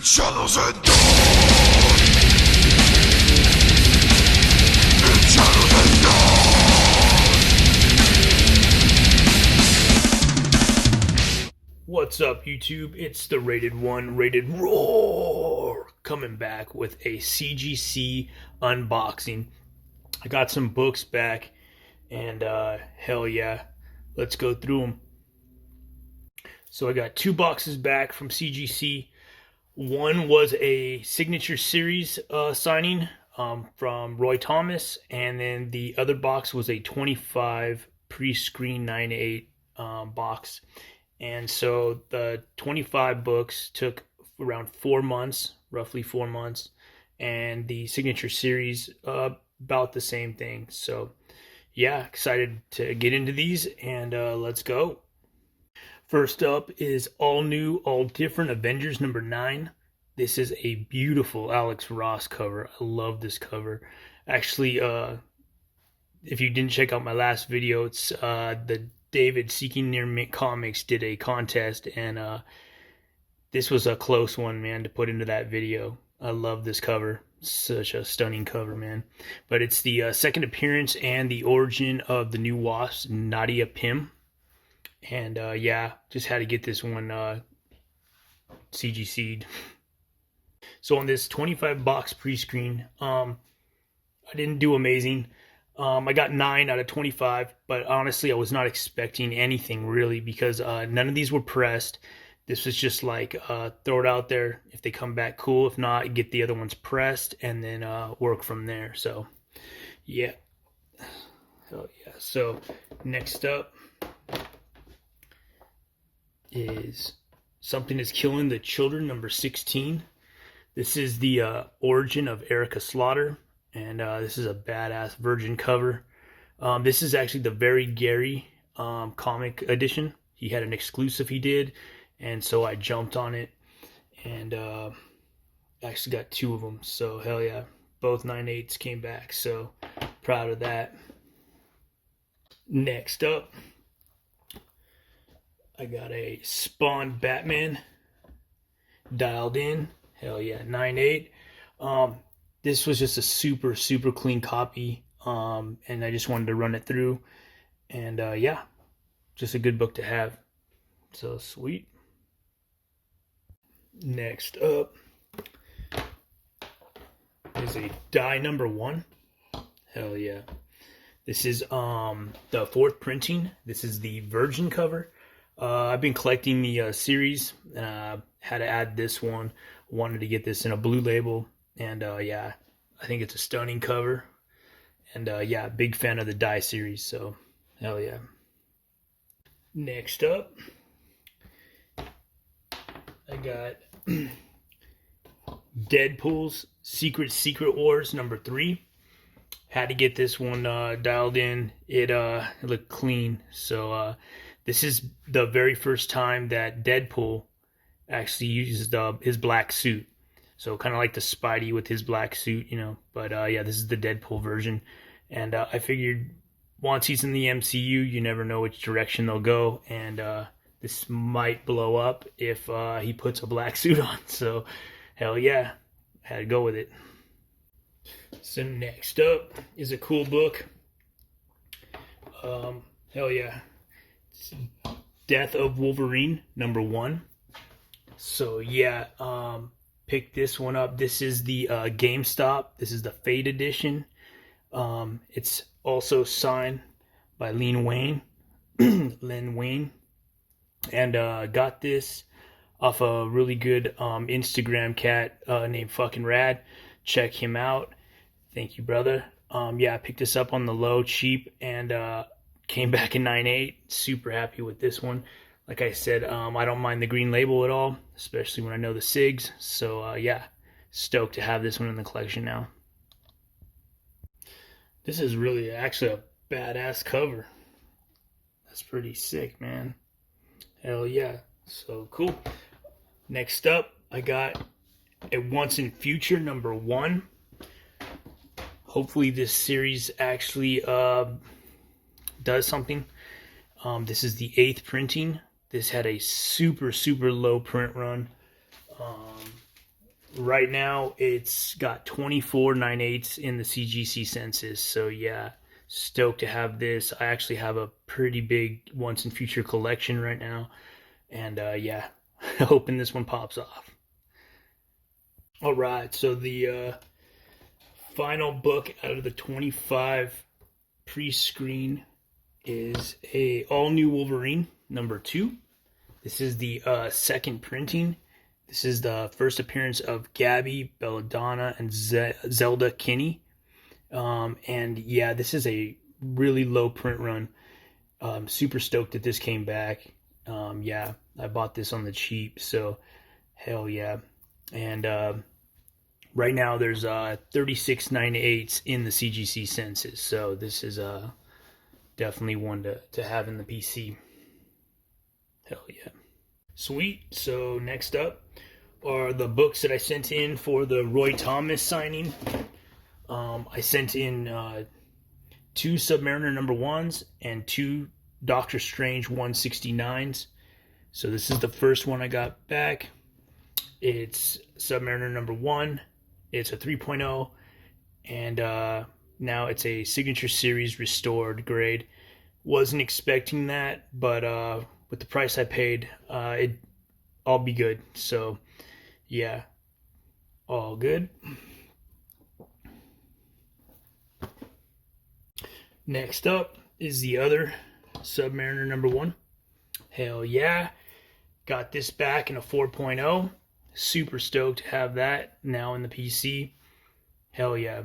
shadows and dawn. In shadows and dawn. What's up, YouTube? It's the Rated One, Rated Roar, coming back with a CGC unboxing. I got some books back, and hell yeah, let's go through them. So I got 2 boxes back from CGC. One was a signature series signing from Roy Thomas, and then the other box was a 25 pre-screen 9/8 box. And so the 25 books took around 4 months, roughly 4 months, and the signature series about the same thing. So yeah, excited to get into these, and let's go. First up is All New, All Different Avengers number 9. This is a beautiful Alex Ross cover. I love this cover. Actually, if you didn't check out my last video, it's the David Seeking Near Mint Comics did a contest, and this was a close one, man, to put into that video. I love this cover. Such a stunning cover, man. But it's the second appearance and the origin of the new Wasp, Nadia Pym. And yeah, just had to get this one CGC'd. So on this 25 box pre-screen, I didn't do amazing. I got 9 out of 25, but honestly, I was not expecting anything really, because none of these were pressed. This was just like throw it out there. If they come back, cool. If not, get the other ones pressed and then work from there. So yeah, hell yeah. So next up is Something is Killing the Children number 16. This is the origin of Erica Slaughter, and this is a badass virgin cover. This is actually the Very Gary comic edition. He had an exclusive he did, and so I jumped on it, and actually got 2 of them. So hell yeah, both 9/8s came back, so proud of that. Next up, I got a Spawn Batman dialed in. Hell yeah, 9/8. This was just a super clean copy, and I just wanted to run it through, and yeah, just a good book to have. So sweet. Next up is a die number 1. Hell yeah. This is the 4th printing. This is the Virgin cover. I've been collecting the series. Had to add this one. Wanted to get this in a blue label, and yeah, I think it's a stunning cover. And yeah, big fan of the die series. So hell yeah. Next up, I got Deadpool's Secret Wars number 3. Had to get this one dialed in. It looked clean. So this is the very first time that Deadpool actually uses his black suit. So kind of like the Spidey with his black suit, you know. But yeah, this is the Deadpool version. And I figured once he's in the MCU, you never know which direction they'll go. And this might blow up if he puts a black suit on. So hell yeah, had to go with it. So next up is a cool book. Hell yeah. It's Death of Wolverine number 1. So yeah, picked this one up. This is the GameStop. This is the Fade edition. It's also signed by Len Wayne. And got this off a really good Instagram cat named Fucking Rad. Check him out. Thank you, brother. Yeah, I picked this up on the low, cheap, and came back in 9/8. Super happy with this one. Like I said, I don't mind the green label at all, especially when I know the SIGs. So yeah, stoked to have this one in the collection now. This is really actually a badass cover. That's pretty sick, man. Hell yeah. So cool. Next up, I got a Once and Future number 1. Hopefully this series actually does something. This is the 8th printing. This had a super low print run. Right now, it's got 24 9/8 in the CGC census. So yeah, stoked to have this. I actually have a pretty big once and future collection right now, and yeah, hoping this one pops off. All right, so the final book out of the 25 pre-screen is a all new Wolverine #2. This is the second printing. This is the first appearance of Gabby, Belladonna, and Zelda Kinney. And yeah, this is a really low print run. Super stoked that this came back. Yeah, I bought this on the cheap, so hell yeah. And right now there's 36 9/8 in the CGC census, so this is definitely one to have in the PC. Hell yeah. Sweet. So next up are the books that I sent in for the Roy Thomas signing. I sent in 2 Submariner #1s and 2 Doctor Strange 169s. So this is the first one I got back. It's Submariner #1. It's a 3.0, and now it's a Signature Series restored grade. Wasn't expecting that, but with the price I paid, I'll be good. So yeah, all good. Next up is the other Submariner #1. Hell yeah, got this back in a 4.0. Super stoked to have that now in the PC. Hell yeah.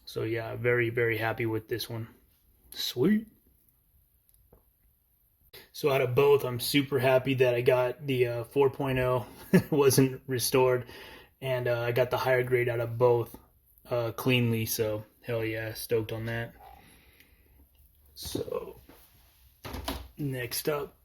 So yeah, very, very happy with this one. Sweet. So out of both, I'm super happy that I got the 4.0 wasn't restored, and I got the higher grade out of both cleanly. So hell yeah, stoked on that. So next up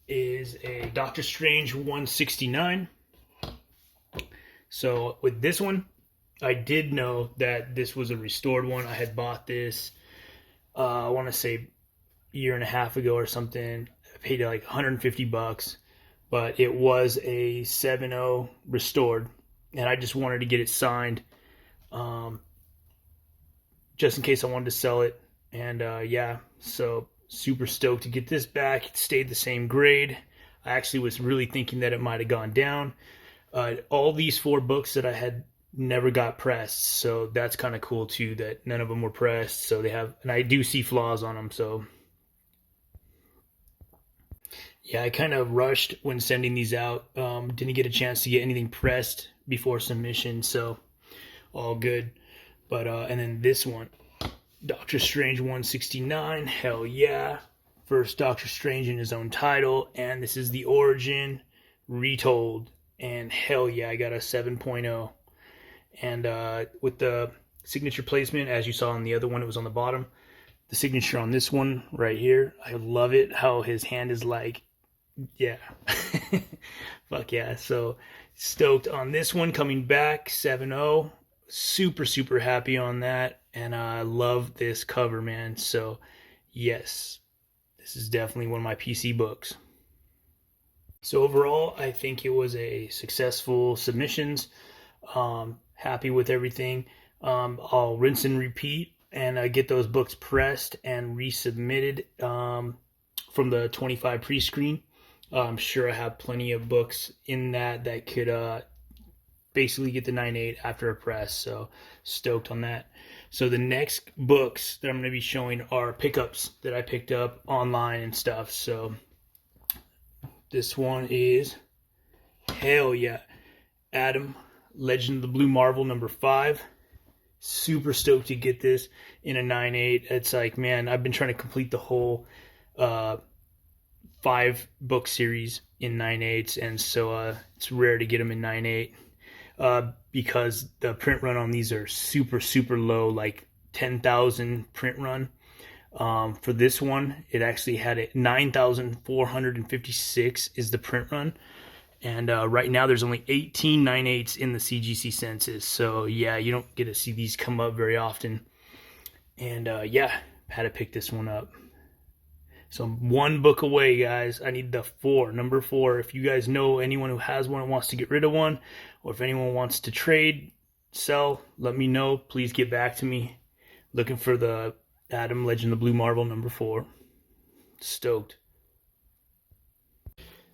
is a Doctor Strange 169. So with this one, I did know that this was a restored one. I had bought this, I want to say, a year and a half ago or something. I paid like $150, but it was a 7.0 restored, and I just wanted to get it signed, just in case I wanted to sell it. And yeah, so super stoked to get this back. It stayed the same grade. I actually was really thinking that it might have gone down. All these 4 books that I had never got pressed, so that's kind of cool too, that none of them were pressed. So they have, and I do see flaws on them, so yeah, I kind of rushed when sending these out. Didn't get a chance to get anything pressed before submission, so all good. But and then this one, Doctor Strange 169, hell yeah. First Doctor Strange in his own title, and this is the origin retold. And hell yeah, I got a 7.0. And with the signature placement, as you saw on the other one, it was on the bottom. The signature on this one right here, I love it, how his hand is like, yeah. Fuck yeah. So stoked on this one coming back, 7.0. Super, super happy on that. And I love this cover, man. So yes, this is definitely one of my PC books. So overall, I think it was a successful submissions. Happy with everything. I'll rinse and repeat and get those books pressed and resubmitted from the 25 pre-screen. I'm sure I have plenty of books in that could basically get the 9.8 after a press. So stoked on that. So the next books that I'm going to be showing are pickups that I picked up online and stuff. So this one is, hell yeah, Adam, Legend of the Blue Marvel #5. Super stoked to get this in a 9.8. It's like, man, I've been trying to complete the whole 5 book series in 9.8s, and so it's rare to get them in 9.8 because the print run on these are super, super low, like 10,000 print run. For this one, it actually had a 9,456 is the print run. And right now there's only 18 9/8s in the CGC census. So yeah, you don't get to see these come up very often. And yeah, had to pick this one up. So I'm one book away, guys. I need the number 4. If you guys know anyone who has one and wants to get rid of one, or if anyone wants to trade, sell, let me know. Please get back to me. Looking for the Adam Legend of the Blue Marvel number 4. Stoked.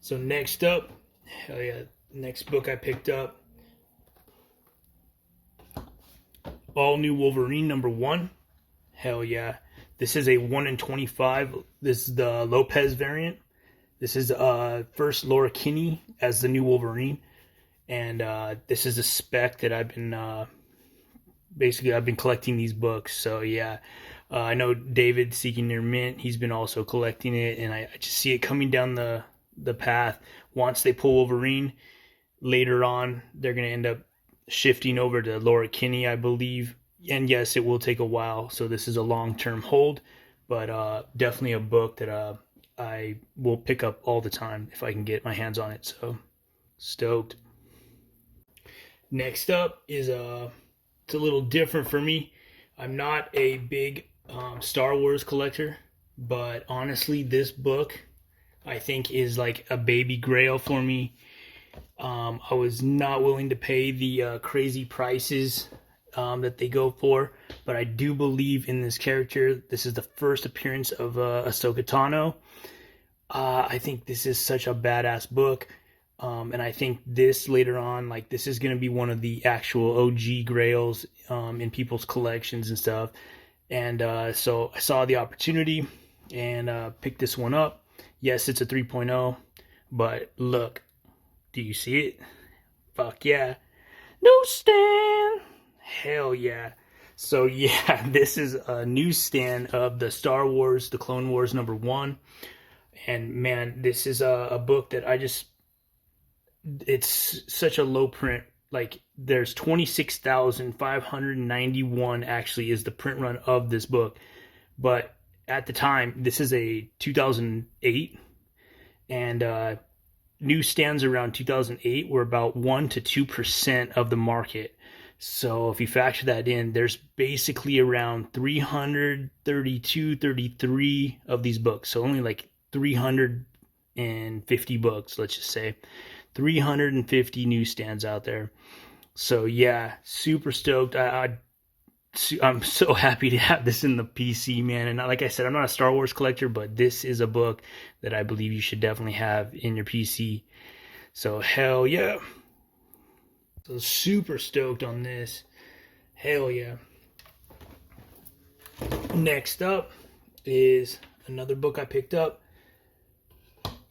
So next up, hell yeah, next book I picked up, All New Wolverine number 1. Hell yeah. This is a 1 in 25. This is the Lopez variant. This is first Laura Kinney as the new Wolverine. And this is a spec that I've been I've been collecting these books. So yeah, I know David Seeking Near Mint, he's been also collecting it, and I just see it coming down the path. Once they pull Wolverine, later on they're going to end up shifting over to Laura Kinney, I believe. And yes, it will take a while, so this is a long-term hold, but definitely a book that I will pick up all the time if I can get my hands on it. So stoked. Next up is it's a little different for me. I'm not a big Star Wars collector, but honestly, this book I think is like a baby grail for me. I was not willing to pay the crazy prices that they go for, but I do believe in this character. This is the first appearance of Ahsoka Tano. I think this is such a badass book, and I think this later on, like, this is going to be one of the actual OG grails in people's collections and stuff. And so I saw the opportunity and picked this one up. Yes, it's a 3.0, but look, do you see it? Fuck yeah. No stand. Hell yeah. So yeah, this is a newsstand of the Star Wars, the Clone Wars number 1. And man, this is a book that it's such a low print. Like, there's 26,591 actually is the print run of this book. But at the time, this is a 2008, and newsstands around 2008 were about 1 to 2% of the market. So if you factor that in, there's basically around 332, 33 of these books. So only like 350 books, let's just say. 350 newsstands out there. So yeah, super stoked. I'm so happy to have this in the PC, man. And like I said, I'm not a Star Wars collector, but this is a book that I believe you should definitely have in your PC. So hell yeah. So super stoked on this. Hell yeah. Next up is another book I picked up.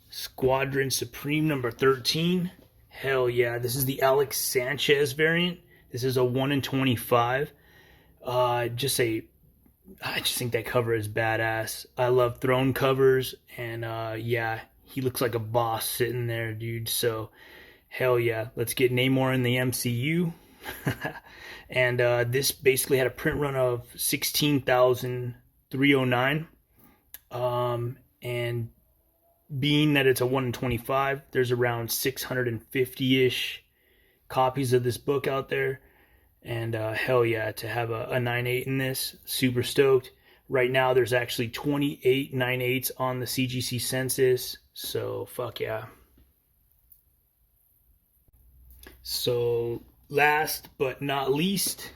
Squadron Supreme number 13. Hell yeah. This is the Alex Sanchez variant. This is a 1 in 25. I just think that cover is badass. I love throne covers, and yeah, he looks like a boss sitting there, dude. So hell yeah, let's get Namor in the MCU. And this basically had a print run of 16,309. And being that it's a 1 in 25, there's around 650-ish copies of this book out there. And hell yeah, to have a 9.8 in this, super stoked. Right now, there's actually 28 9.8s on the CGC census, so fuck yeah. So last but not least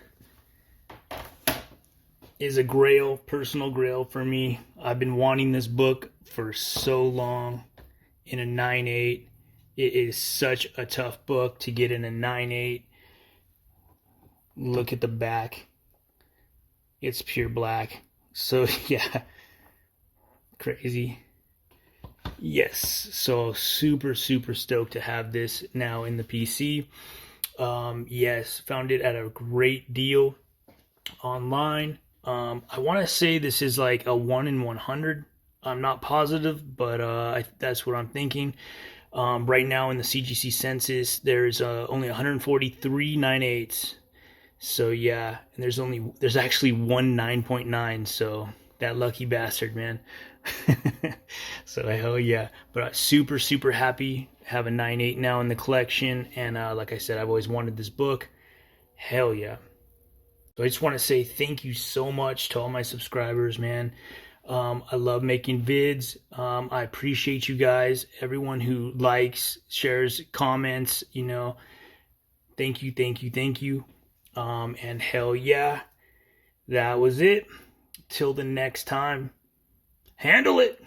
is a grail, personal grail for me. I've been wanting this book for so long in a 9.8. It is such a tough book to get in a 9.8. Look at the back. It's pure black. So yeah, crazy. Yes, so super stoked to have this now in the PC. Yes, found it at a great deal online. I want to say this is like a 1 in 100. I'm not positive, but that's what I'm thinking. Right now in the CGC census, there's only 143 9.8s. So yeah, and there's actually one 9.9, so that lucky bastard, man. So hell yeah. But super happy, have a 9.8 now in the collection, and like I said, I've always wanted this book. Hell yeah. So I just want to say thank you so much to all my subscribers, man. I love making vids. I appreciate you guys, everyone who likes, shares, comments. Thank you, thank you, thank you. And hell yeah, that was it. Till the next time, handle it.